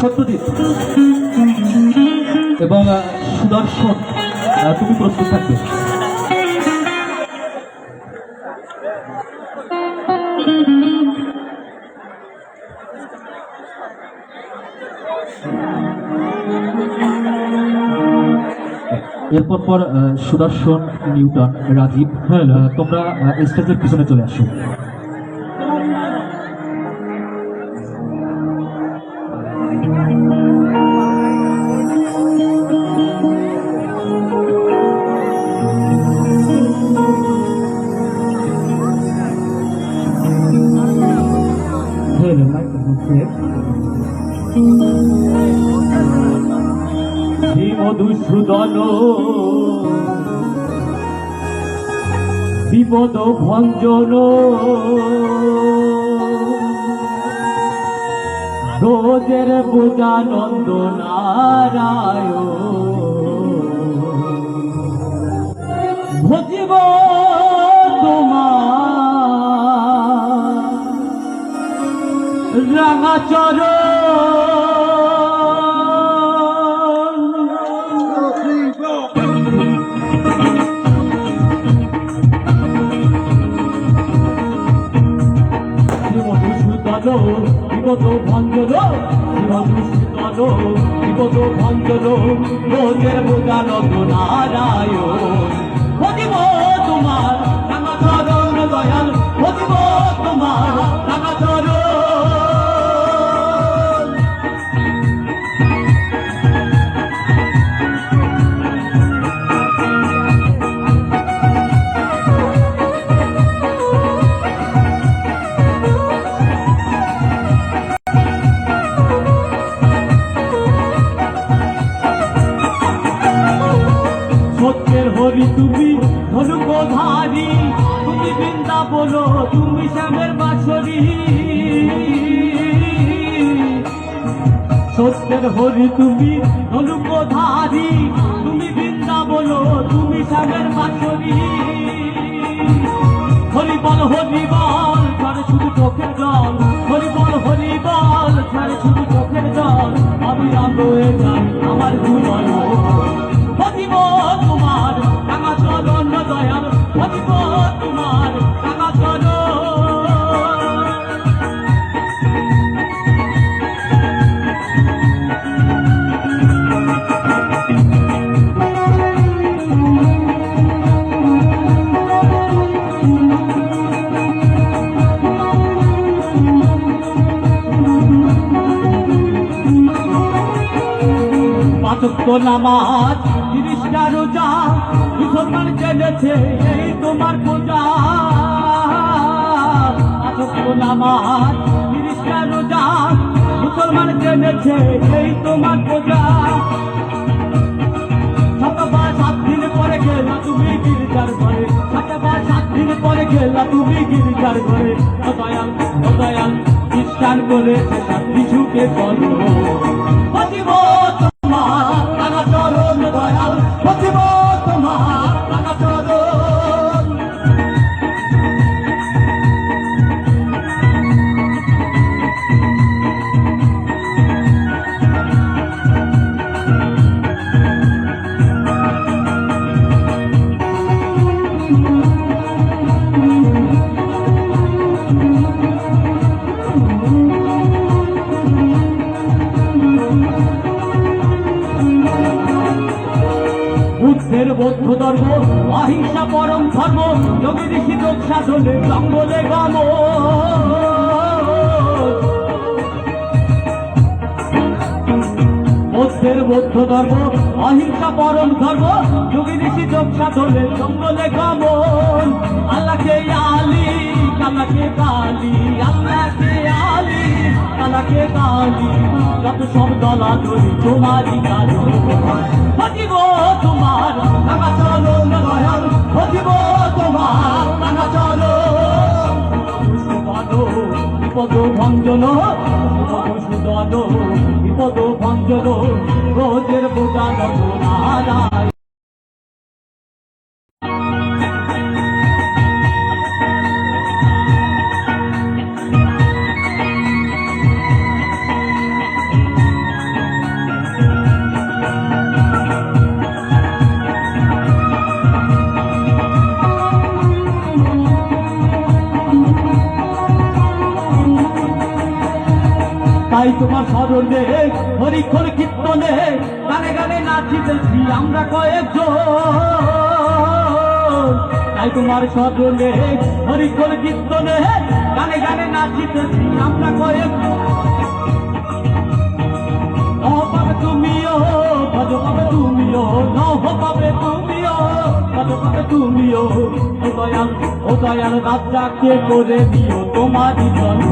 সত্যজিৎ এবং সুদর্শন, তুমি প্রস্তুত থাকবে। এরপর পর সুদর্শন, নিউটন, রাজীব, তোমরা স্টেজের পিছনে চলে আসো। মধুসূদন বিপদ ভঞ্জন রোজের বোঝানন্দ নারায়ণ ভজিব তোমার রাঙাচর বিপদ ভঞ্জন বিপদ ভঞ্জন রোজের বোঝানন্দ নারায়ণ ভজিব তোমার রাঙাচরণ দয়াল ভজিব তোমার রাঙাচরণ তুমি ধনুকধারী তুমি বৃন্দাবন তুমি শ্যামের বাঁশরী সত্যের হরি তুমি ধনুকধারী তুমি বৃন্দাবন তুমি শ্যামের বাঁশরী হরিবল হরিবল ছাড়ে শুধু চোখের জল হরিবল হরিবল ছাড়ে শুধু চোখের জল আমি রয়ে যাই আমার ভুলয় ভজিব তোমার রাঙাচরণ দয়াল ভজিব তোমার রাঙাচরণ পাঁচক্য নামাজ 30টা রোজা মুসলমান জেনেছে এই তোমার পূজা পাঁচক্য নামাজ 30টা রোজা মুসলমান জেনেছে এই তোমার পূজা শতবার 7 দিন পরে গেলা তুমি গির্জার ঘরে শতবার 7 দিন পরে গেলা তুমি গির্জার ঘরে দয়াল দয়াল খ্রিস্টান করেছে সব কিছুকে বলো ভজিব তোমার রাঙাচরণ দয়াল ভজিব তোমার রাঙাচরণ বুদ্ধের বৌদ্ধ ধর্ম অহিংসা পরম ধর্ম যোগী ঋষি যোগ সাধনে জঙ্গলে গম বুদ্ধের বৌদ্ধ ধর্ম অহিংসা পরম ধর্ম যোগী ঋষি যোগ সাধনে জঙ্গলে গমন আল্লাহকে আলী কালাকে কালী আল্লাহকে আলী কালাকে কালী যত সব দলা ধরি তোমারই কাজ ভজিব তোমার রাঙাচরণ দয়াল ভজিব তোমার রাঙাচরণ বিপদ ভঞ্জন সুদন বিপদ ভঞ্জন রোজের বোঝানন্দ নারায়ণ তাই তোমার স্মরণে হরিক্ষর কীর্তনে গানে গানে নাচিতেছি আমরা কয়েকজন। তাই তোমার স্মরণে হরিক্ষর কীর্তনে গানে গানে নাচিতেছি আমরা কয়েকজন। নহ পাবে তুমিও ভজ পাবে তুমিও, নহ পাবে তুমিও ভজ পাবে তুমিও। ও দয়াল রাজ্জাককে করে দিও তোমারই জন্ম।